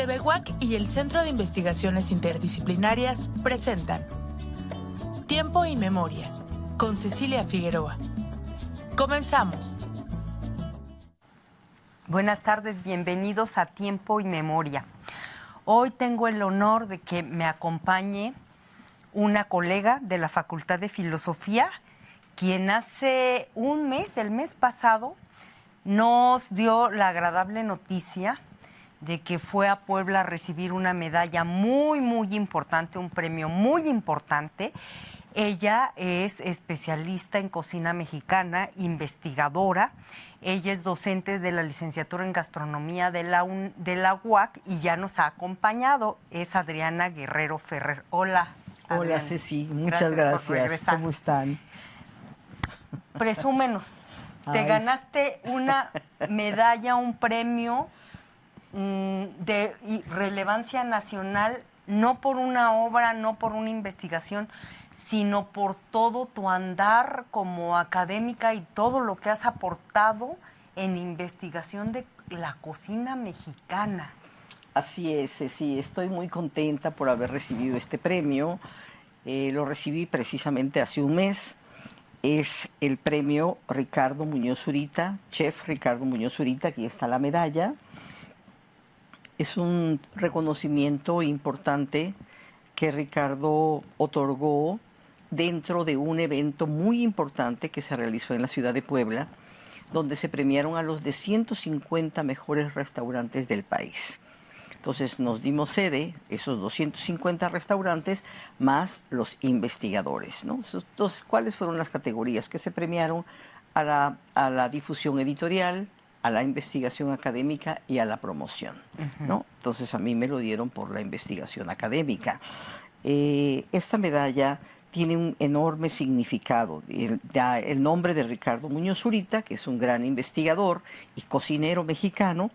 TV UAC y el Centro de Investigaciones Interdisciplinarias presentan Tiempo y Memoria, con Cecilia Figueroa. Comenzamos. Buenas tardes, bienvenidos a Tiempo y Memoria. Hoy tengo el honor de que me acompañe una colega de la Facultad de Filosofía, quien hace un mes, el mes pasado, nos dio la agradable noticia de que fue a Puebla a recibir una medalla muy importante, un premio muy importante. Ella es especialista en cocina mexicana, investigadora. Ella es docente de la licenciatura en gastronomía de la UAC y ya nos ha acompañado. Es Adriana Guerrero Ferrer. Hola, Adriana. Hola, Ceci. Muchas gracias. ¿Cómo están? Presúmenos. Te ganaste una medalla, un premio de relevancia nacional, no por una obra, no por una investigación, sino por todo tu andar como académica y todo lo que has aportado en investigación de la cocina mexicana. Así es, sí, estoy muy contenta por haber recibido este premio. Lo recibí precisamente hace un mes. Es el premio Ricardo Muñoz Zurita, Chef Ricardo Muñoz Zurita, aquí está la medalla. Es un reconocimiento importante que Ricardo otorgó dentro de un evento muy importante que se realizó en la ciudad de Puebla, donde se premiaron a los de 150 mejores restaurantes del país. Entonces nos dimos sede, esos 250 restaurantes, más los investigadores, ¿no? Entonces, ¿cuáles fueron las categorías que se premiaron? A la difusión editorial, a la investigación académica y a la promoción, ¿no? Entonces a mí me lo dieron por la investigación académica. Esta medalla tiene un enorme significado. El nombre de Ricardo Muñoz Zurita, que es un gran investigador y cocinero mexicano,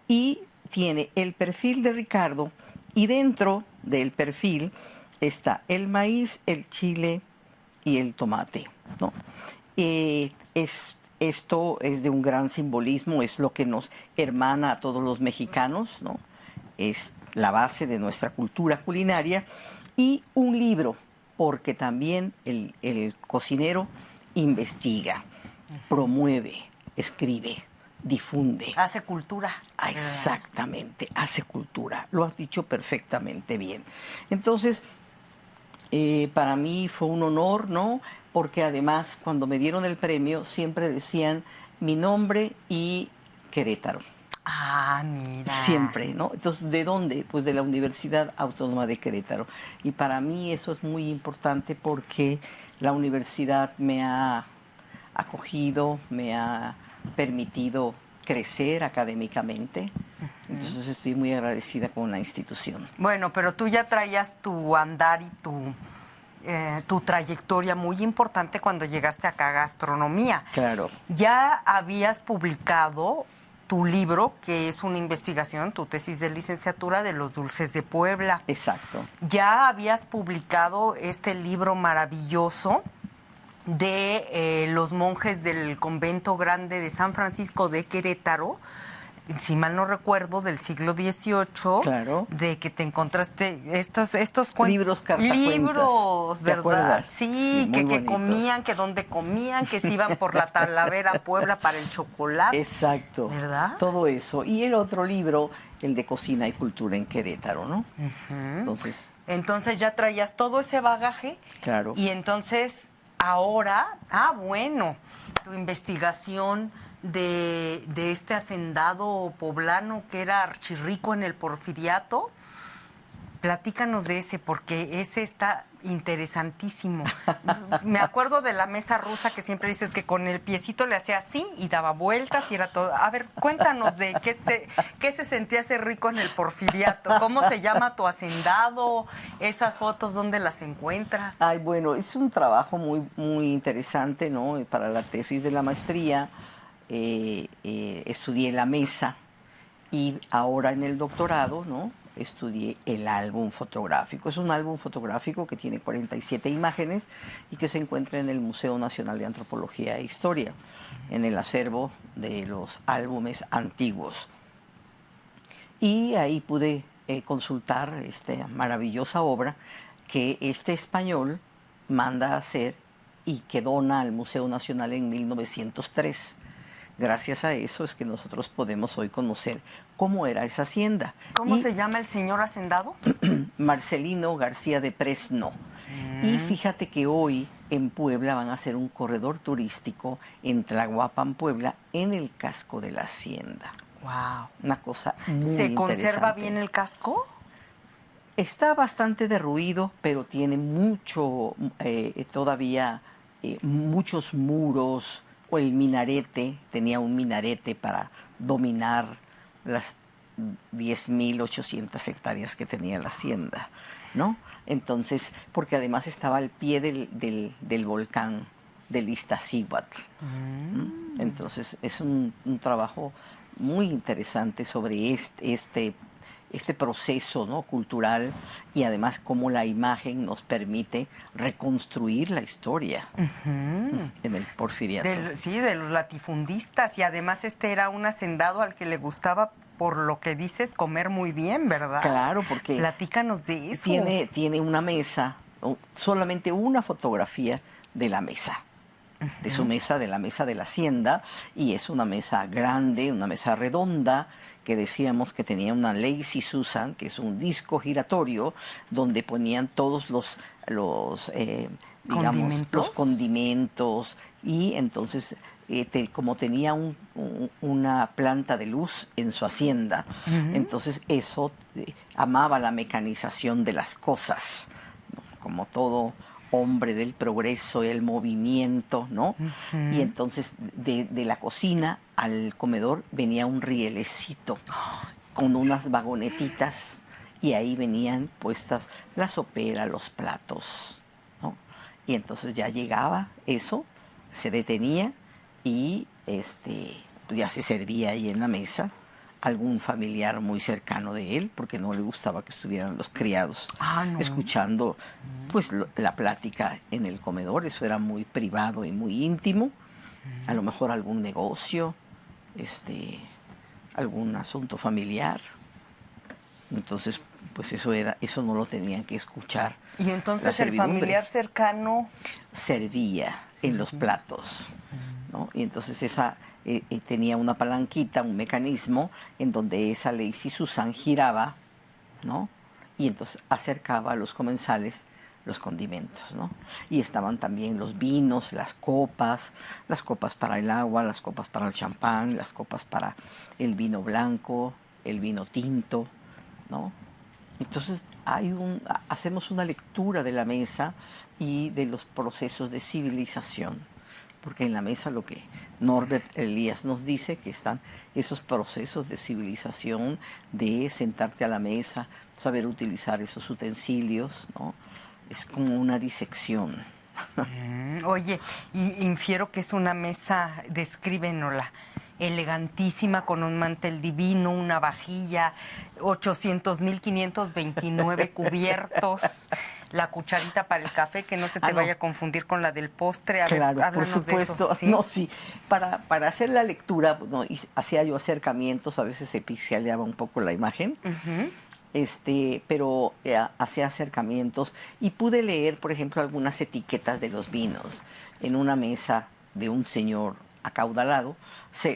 y tiene el perfil de Ricardo, y dentro del perfil está el maíz, el chile y el tomate, ¿no? Esto es de un gran simbolismo, es lo que nos hermana a todos los mexicanos, ¿no? Es la base de nuestra cultura culinaria. Y un libro, porque también el cocinero investiga, promueve, escribe, difunde. Hace cultura. Exactamente, hace cultura. Lo has dicho perfectamente bien. Entonces, para mí fue un honor, ¿no? Porque además, cuando me dieron el premio, siempre decían mi nombre y Querétaro. Ah, mira. Siempre, ¿no? Entonces, ¿de dónde? Pues de la Universidad Autónoma de Querétaro. Y para mí eso es muy importante porque la universidad me ha acogido, me ha permitido crecer académicamente. Entonces estoy muy agradecida con la institución. Bueno, pero tú ya traías tu andar y tu trayectoria muy importante cuando llegaste acá a gastronomía. Claro. Ya habías publicado tu libro, que es una investigación, tu tesis de licenciatura de los dulces de Puebla. Exacto. Ya habías publicado este libro maravilloso de los monjes del convento grande de San Francisco de Querétaro, si mal no recuerdo, del siglo XVIII, claro, de que te encontraste estos libros, cartacuentas. Libros, ¿verdad? ¿Te sí, que comían, que dónde comían, que se iban por la Talavera a Puebla para el chocolate. Exacto. ¿Verdad? Todo eso. Y el otro libro, el de Cocina y Cultura en Querétaro, ¿no? Entonces ya traías todo ese bagaje. Claro. Y entonces ahora, bueno, tu investigación de este hacendado poblano que era archirrico en el Porfiriato, platícanos de ese, porque ese está interesantísimo. Me acuerdo de la mesa rusa que siempre dices que con el piecito le hacía así y daba vueltas y era todo. A ver, cuéntanos de qué se sentía ese rico en el Porfiriato. ¿Cómo se llama tu hacendado? Esas fotos, ¿dónde las encuentras? Ay, bueno, es un trabajo muy interesante, ¿no? Para la tesis de la maestría estudié la mesa y ahora en el doctorado, ¿no? Estudié el álbum fotográfico. Es un álbum fotográfico que tiene 47 imágenes y que se encuentra en el Museo Nacional de Antropología e Historia, en el acervo de los álbumes antiguos. Y ahí pude consultar esta maravillosa obra que este español manda a hacer y que dona al Museo Nacional en 1903. Gracias a eso es que nosotros podemos hoy conocer cómo era esa hacienda. ¿Cómo se llama el señor hacendado? Marcelino García de Presno. Y fíjate que hoy en Puebla van a hacer un corredor turístico en Tlahuapan, Puebla, en el casco de la hacienda. Wow. Una cosa muy ¿Se interesante. conserva bien el casco? Está bastante derruido, pero tiene mucho, todavía muchos muros, o el minarete, tenía un minarete para dominar las 10.800 hectáreas que tenía la hacienda, ¿no? Entonces, porque además estaba al pie del volcán del Iztaccíhuatl. Entonces, es un trabajo muy interesante sobre este proceso, ¿no?, cultural, y además cómo la imagen nos permite reconstruir la historia en el porfiriato. Sí, de los latifundistas, y además era un hacendado al que le gustaba, por lo que dices, comer muy bien, ¿verdad? Claro, porque platícanos de eso. Tiene una mesa, solamente una fotografía de la mesa. De su mesa, de la mesa de la hacienda, y es una mesa grande, una mesa redonda, que decíamos que tenía una Lazy Susan, que es un disco giratorio, donde ponían todos los condimentos, y entonces, como tenía una planta de luz en su hacienda, entonces eso amaba la mecanización de las cosas, ¿no? Como todo hombre del progreso, el movimiento, ¿no? Y entonces de la cocina al comedor venía un rielecito con unas vagonetitas, y ahí venían puestas la sopera, los platos, ¿no? Y entonces ya llegaba eso, se detenía y ya se servía ahí en la mesa algún familiar muy cercano de él, porque no le gustaba que estuvieran los criados escuchando pues la plática en el comedor. Eso era muy privado y muy íntimo. A lo mejor algún negocio, algún asunto familiar. Entonces, pues eso no lo tenían que escuchar. Y entonces el familiar cercano servía en los platos, ¿no? Y entonces tenía una palanquita, un mecanismo en donde esa Lazy Susan giraba, ¿no? Y entonces acercaba a los comensales los condimentos, ¿no? Y estaban también los vinos, las copas para el agua, las copas para el champán, las copas para el vino blanco, el vino tinto, ¿no? Entonces hacemos una lectura de la mesa y de los procesos de civilización, porque en la mesa lo que Norbert Elias nos dice, que están esos procesos de civilización, de sentarte a la mesa, saber utilizar esos utensilios, ¿no? Es como una disección. Oye, y infiero que es una mesa, descríbenosla, elegantísima, con un mantel divino, una vajilla, 800,529 cubiertos, la cucharita para el café, que no se te vaya a confundir con la del postre. Claro, por supuesto. De eso, ¿sí? No, sí. Para hacer la lectura, no, hacía yo acercamientos, a veces se pixeleaba un poco la imagen, pero hacía acercamientos y pude leer, por ejemplo, algunas etiquetas de los vinos. En una mesa de un señor acaudalado,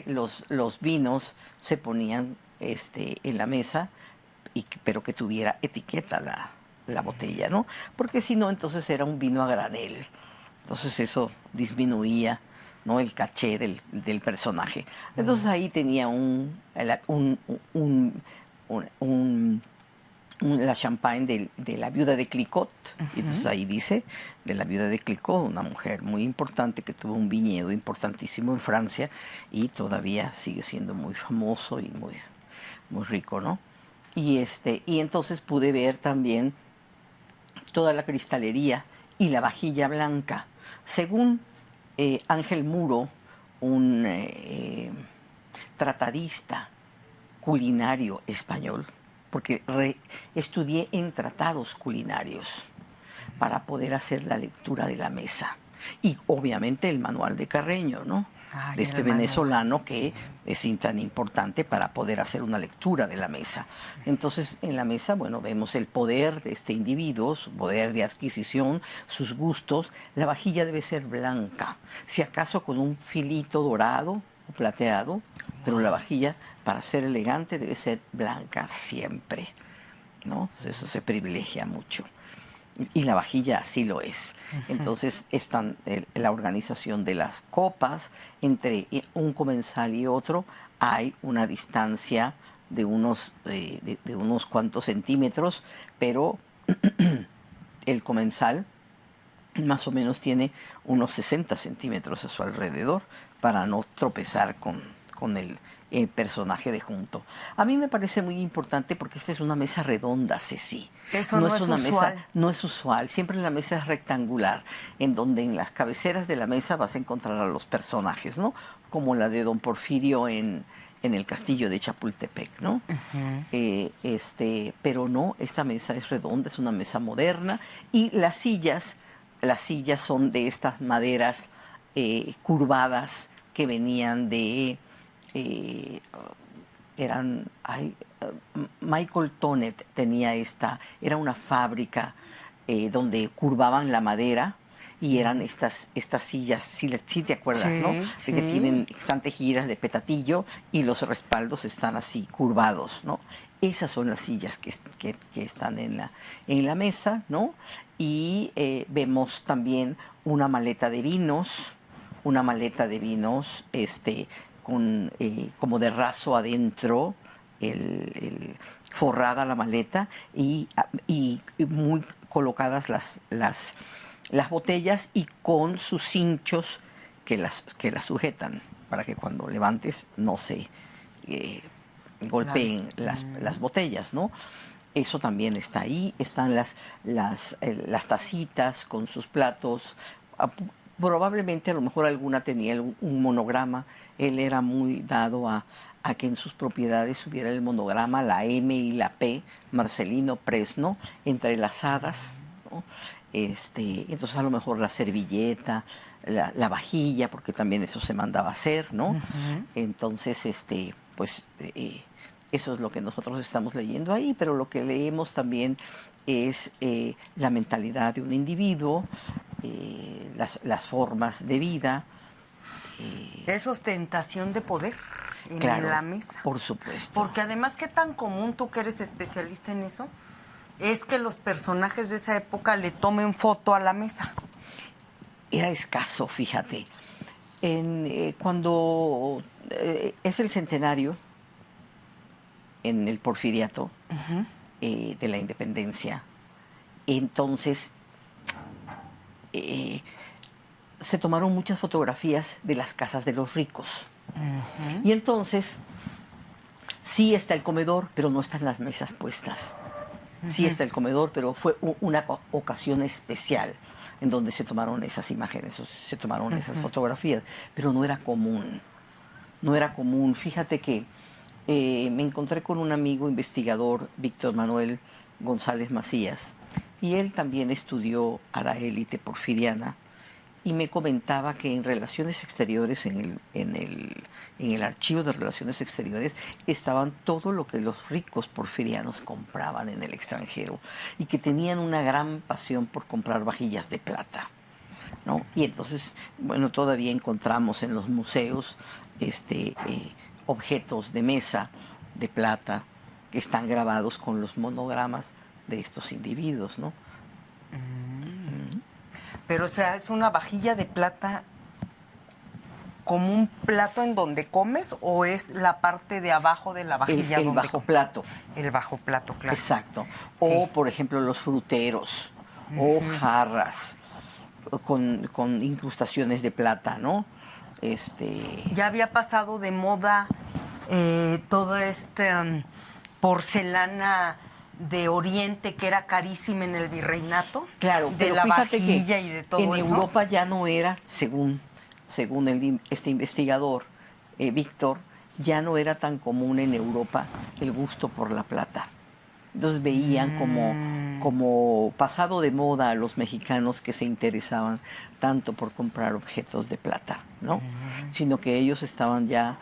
los vinos se ponían en la mesa, pero que tuviera etiqueta la botella, ¿no? Porque si no, entonces era un vino a granel. Entonces eso disminuía, ¿no?, el caché del personaje. Entonces ahí tenía la champagne de la viuda de Clicquot. Entonces ahí dice, de la viuda de Clicquot, una mujer muy importante que tuvo un viñedo importantísimo en Francia y todavía sigue siendo muy famoso y muy, muy rico, ¿no? Y entonces pude ver también toda la cristalería y la vajilla blanca. Según Ángel Muro, un tratadista culinario español, porque estudié en tratados culinarios para poder hacer la lectura de la mesa. Y obviamente el manual de Carreño, ¿no? Ay, De este el manual. venezolano que es tan importante para poder hacer una lectura de la mesa. Entonces, en la mesa, bueno, vemos el poder de este individuo, su poder de adquisición, sus gustos. La vajilla debe ser blanca, si acaso con un filito dorado o plateado, pero la vajilla, para ser elegante, debe ser blanca siempre, ¿no? Eso se privilegia mucho. Y la vajilla así lo es. Entonces, están la organización de las copas, entre un comensal y otro hay una distancia de unos cuantos centímetros, pero el comensal más o menos tiene unos 60 centímetros a su alrededor para no tropezar con el personaje de junto. A mí me parece muy importante porque esta es una mesa redonda, Ceci. Eso no es una usual. mesa, no es usual. Siempre la mesa es rectangular, en donde en las cabeceras de la mesa vas a encontrar a los personajes, ¿no? Como la de Don Porfirio en el castillo de Chapultepec, ¿no? Pero no, esta mesa es redonda, es una mesa moderna, y las sillas son de estas maderas curvadas que venían de Michael Tonet tenía era una fábrica donde curvaban la madera y eran estas sillas, sí te acuerdas, Sí, ¿no? sí. Que están tejidas de petatillo y los respaldos están así curvados, ¿no? Esas son las sillas que están en la mesa, ¿no? Y vemos también una maleta de vinos, con como de raso adentro, forrada la maleta y muy colocadas las botellas y con sus cinchos que las sujetan para que cuando levantes no se golpeen las botellas, ¿no? Eso también está ahí. Están las tacitas con sus platos. Probablemente a lo mejor alguna tenía un monograma. Él era muy dado a que en sus propiedades hubiera el monograma, la M y la P, Marcelino Presno, entrelazadas, ¿no? Entonces a lo mejor la servilleta, la vajilla, porque también eso se mandaba a hacer, ¿no? Entonces, eso es lo que nosotros estamos leyendo ahí, pero lo que leemos también es la mentalidad de un individuo, las formas de vida. Es ostentación de poder en Claro, la mesa. por supuesto. Porque además, qué tan común, tú que eres especialista en eso, es que los personajes de esa época le tomen foto a la mesa. Era escaso, fíjate. Cuando es el centenario, en el Porfiriato, de la independencia, entonces se tomaron muchas fotografías de las casas de los ricos. Y entonces sí está el comedor, pero no están las mesas puestas. Sí está el comedor, pero fue una ocasión especial en donde se tomaron esas imágenes, se tomaron esas fotografías, pero no era común. No era común. Fíjate que me encontré con un amigo investigador, Víctor Manuel González Macías, y él también estudió a la élite porfiriana, y me comentaba que en Relaciones Exteriores, en el archivo de Relaciones Exteriores, estaban todo lo que los ricos porfirianos compraban en el extranjero y que tenían una gran pasión por comprar vajillas de plata, ¿no? Y entonces, bueno, todavía encontramos en los museos objetos de mesa de plata que están grabados con los monogramas de estos individuos, ¿no? Pero, o sea, ¿es una vajilla de plata como un plato en donde comes o es la parte de abajo de la vajilla? El bajo plato. El bajo plato, claro. Exacto. Sí. O, por ejemplo, los fruteros, o jarras con incrustaciones de plata, ¿no? Ya había pasado de moda toda esta porcelana de Oriente que era carísima en el virreinato. Claro, de pero la fíjate vajilla que y de todo en eso. Europa ya no era, según este investigador, Víctor, ya no era tan común en Europa el gusto por la plata. Entonces veían como como pasado de moda a los mexicanos que se interesaban tanto por comprar objetos de plata, ¿no? Sino que ellos estaban ya,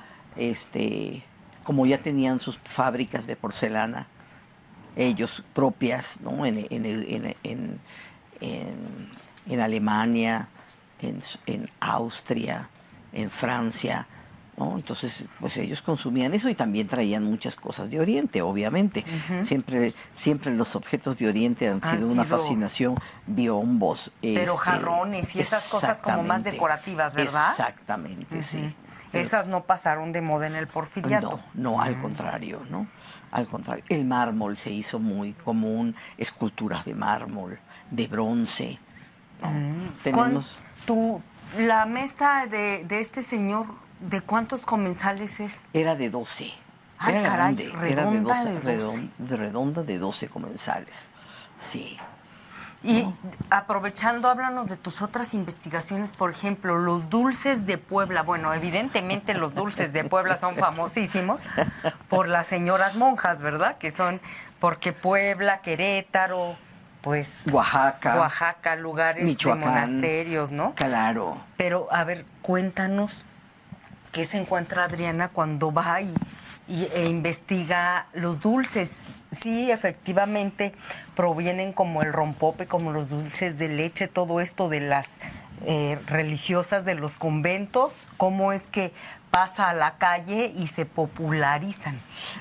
como ya tenían sus fábricas de porcelana, ellos propias, ¿no? En Alemania, en Austria, en Francia, ¿no? Entonces, pues ellos consumían eso y también traían muchas cosas de Oriente, obviamente. Siempre los objetos de Oriente han sido una fascinación, biombos. Pero jarrones y esas cosas como más decorativas, ¿verdad? Exactamente, sí. Esas no pasaron de moda en el Porfiriato. No, al contrario, ¿no? Al contrario. El mármol se hizo muy común, esculturas de mármol, de bronce, ¿no? Tenemos... La mesa de este señor, ¿de cuántos comensales es? Era de 12. Ay, era caray, grande, redonda era de 12. redonda de 12 comensales. Sí. Y ¿no? aprovechando, háblanos de tus otras investigaciones, por ejemplo, los dulces de Puebla. Bueno, evidentemente los dulces de Puebla son famosísimos por las señoras monjas, ¿verdad? Que son, porque Puebla, Querétaro, pues... Oaxaca, lugares Michoacán, de monasterios, ¿no? Claro. Pero, a ver, cuéntanos qué se encuentra Adriana cuando va e investiga los dulces. Sí, efectivamente, provienen como el rompope, como los dulces de leche, todo esto de las religiosas de los conventos. ¿Cómo es que pasa a la calle y se popularizan?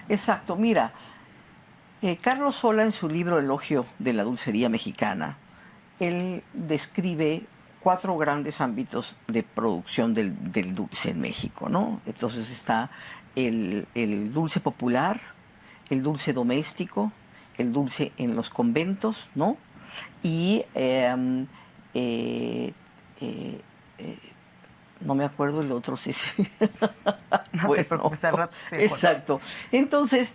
Exacto, mira, Carlos Sola en su libro Elogio de la Dulcería Mexicana, él describe 4 grandes ámbitos de producción del dulce en México, ¿no? Entonces está el dulce popular, el dulce doméstico, el dulce en los conventos, ¿no? Y no me acuerdo el otro, sí. No te preocupes, al rato te acuerdas. Exacto. Entonces,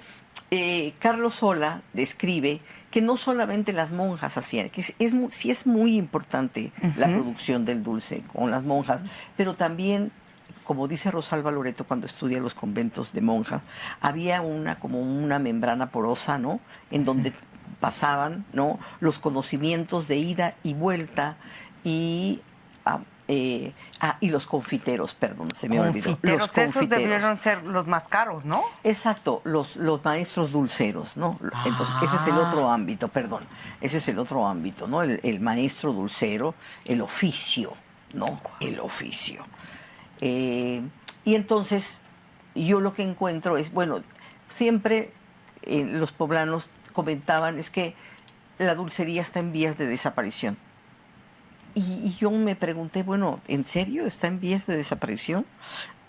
Carlos Sola describe que no solamente las monjas hacían, que sí es muy importante la producción del dulce con las monjas, pero también, como dice Rosalba Loreto cuando estudia los conventos de monjas, había como una membrana porosa, ¿no? En donde pasaban, ¿no?, los conocimientos de ida y vuelta y los confiteros, perdón, se me olvidó. Los confiteros. Esos debieron ser los más caros, ¿no? Exacto, los maestros dulceros, ¿no? Entonces, ese es el otro ámbito, perdón. Ese es el otro ámbito, ¿no? El maestro dulcero, el oficio, ¿no? El oficio. Y entonces, yo lo que encuentro es, bueno, siempre los poblanos comentaban, es que la dulcería está en vías de desaparición. Y yo me pregunté, bueno, ¿en serio está en vías de desaparición?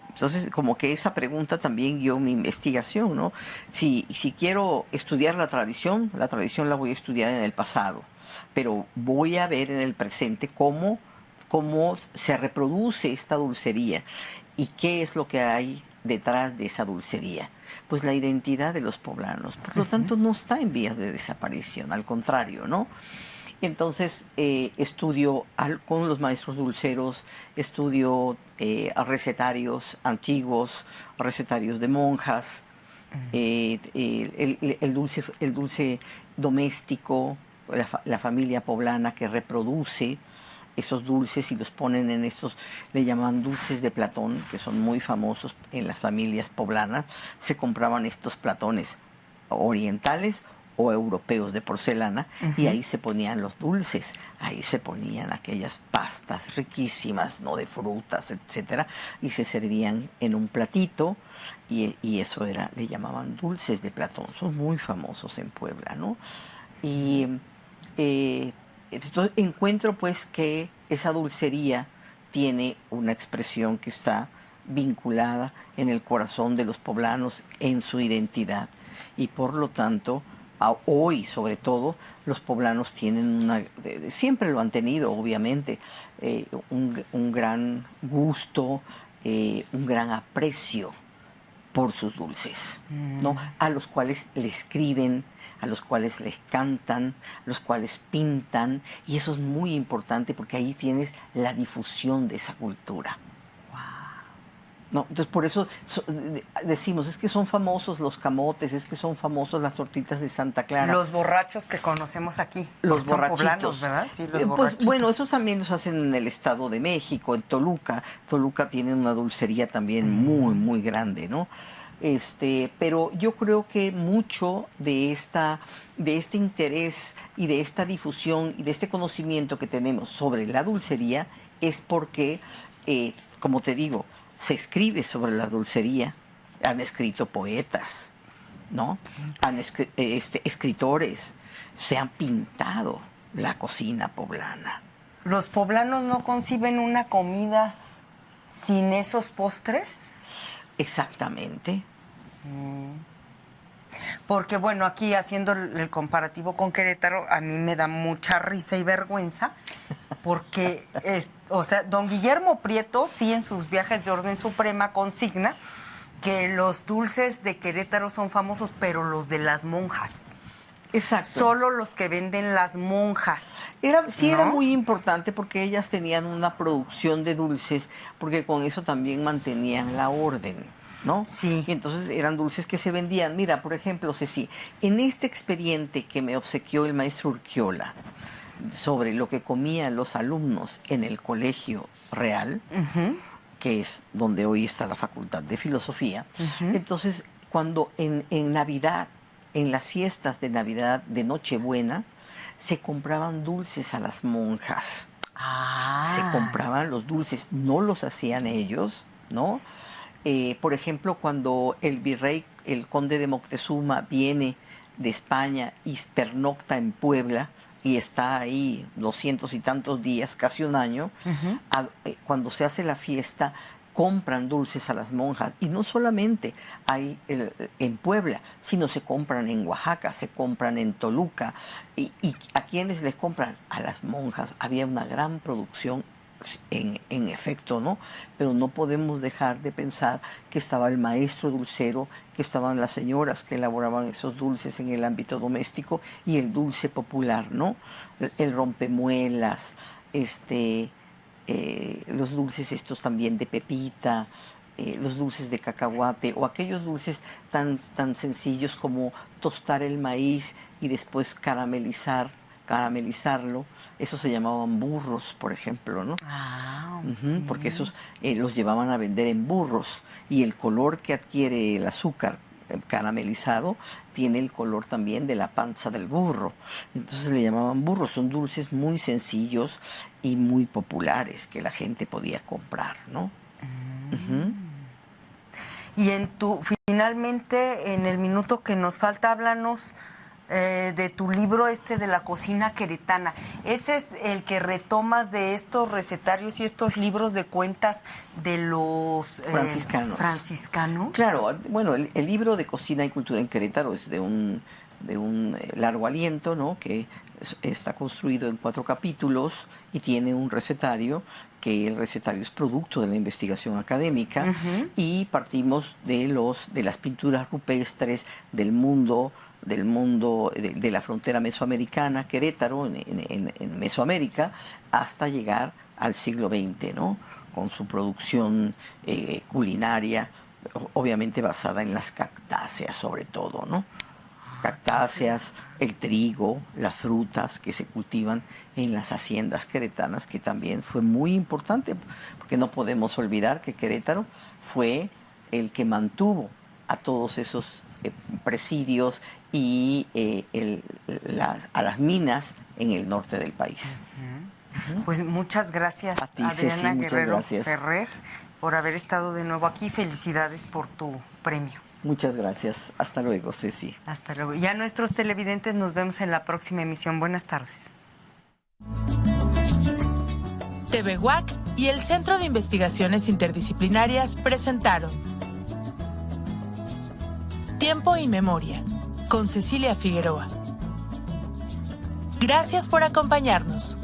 Entonces, como que esa pregunta también guió mi investigación, ¿no? Si quiero estudiar la tradición la voy a estudiar en el pasado, pero voy a ver en el presente cómo se reproduce esta dulcería y qué es lo que hay detrás de esa dulcería. Pues la identidad de los poblanos, por lo tanto, no está en vías de desaparición, al contrario, ¿no? Entonces estudio con los maestros dulceros, estudio recetarios antiguos, recetarios de monjas, el dulce doméstico, la familia poblana que reproduce esos dulces y los ponen en estos, le llaman dulces de Platón, que son muy famosos en las familias poblanas. Se compraban estos platones orientales o europeos de porcelana, y ahí se ponían los dulces, ahí se ponían aquellas pastas riquísimas, ¿no?, de frutas, etcétera, y se servían en un platito, y eso le llamaban dulces de Platón. Son muy famosos en Puebla, ¿no? Y entonces encuentro pues que esa dulcería tiene una expresión que está vinculada en el corazón de los poblanos, en su identidad, y por lo tanto hoy, sobre todo, los poblanos tienen siempre lo han tenido, obviamente, un gran gusto, un gran aprecio por sus dulces, ¿no? A los cuales le escriben, a los cuales les cantan, a los cuales pintan, y eso es muy importante porque ahí tienes la difusión de esa cultura. No, entonces por eso decimos, es que son famosos los camotes, es que son famosos las tortitas de Santa Clara. Los borrachos que conocemos aquí. Los son borrachitos. poblanos, ¿verdad? Sí, los Pues borrachitos. bueno, esos también los hacen en el Estado de México, en Toluca. Toluca tiene una dulcería también muy, muy grande, ¿no? Pero yo creo que mucho de este interés y de esta difusión y de este conocimiento que tenemos sobre la dulcería es porque, como te digo, se escribe sobre la dulcería, han escrito poetas, ¿no? Escritores, se han pintado la cocina poblana. ¿Los poblanos no conciben una comida sin esos postres? Exactamente. Porque bueno, aquí haciendo el comparativo con Querétaro, a mí me da mucha risa y vergüenza, porque, o sea, don Guillermo Prieto, sí, en sus viajes de orden suprema consigna que los dulces de Querétaro son famosos, pero los de las monjas. Exacto. Solo los que venden las monjas. Era ¿no? muy importante porque ellas tenían una producción de dulces, porque con eso también mantenían la orden, ¿no? Sí. Y entonces eran dulces que se vendían. Mira, por ejemplo, Ceci, en este expediente que me obsequió el maestro Urquiola sobre lo que comían los alumnos en el Colegio Real, que es donde hoy está la Facultad de Filosofía, entonces cuando en Navidad, en las fiestas de Navidad, de Nochebuena, se compraban dulces a las monjas. Se compraban los dulces, no los hacían ellos, ¿no? Por ejemplo, cuando el virrey, el conde de Moctezuma, viene de España y pernocta en Puebla y está ahí 200 y tantos días, casi un año, cuando se hace la fiesta, compran dulces a las monjas. Y no solamente hay en Puebla, sino se compran en Oaxaca, se compran en Toluca. ¿Y a quiénes les compran? A las monjas. Había una gran producción en efecto, ¿no? Pero no podemos dejar de pensar que estaba el maestro dulcero, que estaban las señoras que elaboraban esos dulces en el ámbito doméstico y el dulce popular, ¿no? El rompemuelas, los dulces estos también de pepita, los dulces de cacahuate o aquellos dulces tan sencillos como tostar el maíz y después caramelizarlo. Esos se llamaban burros, por ejemplo, ¿no? Sí. Porque esos los llevaban a vender en burros y el color que adquiere el azúcar caramelizado tiene el color también de la panza del burro. Entonces le llamaban burros. Son dulces muy sencillos y muy populares que la gente podía comprar, ¿no? Y finalmente, en el minuto que nos falta, háblanos de tu libro de la cocina queretana. ¿Ese es el que retomas de estos recetarios y estos libros de cuentas de los franciscanos? Claro, bueno, el libro de Cocina y Cultura en Querétaro es de un largo aliento, ¿no? Que está construido en 4 capítulos y tiene un recetario, que el recetario es producto de la investigación académica, y partimos de las pinturas rupestres del mundo de la frontera mesoamericana, Querétaro, en Mesoamérica, hasta llegar al siglo XX, ¿no? Con su producción culinaria, obviamente basada en las cactáceas sobre todo, ¿no? Cactáceas, el trigo, las frutas que se cultivan en las haciendas queretanas, que también fue muy importante, porque no podemos olvidar que Querétaro fue el que mantuvo a todos esos presidios y a las minas en el norte del país. Pues muchas gracias, a ti, Adriana Ceci, Guerrero Ferrer, por haber estado de nuevo aquí. Felicidades por tu premio. Muchas gracias. Hasta luego, Ceci. Hasta luego. Y a nuestros televidentes nos vemos en la próxima emisión. Buenas tardes. TV UAC y el Centro de Investigaciones Interdisciplinarias presentaron Tiempo y Memoria, con Cecilia Figueroa. Gracias por acompañarnos.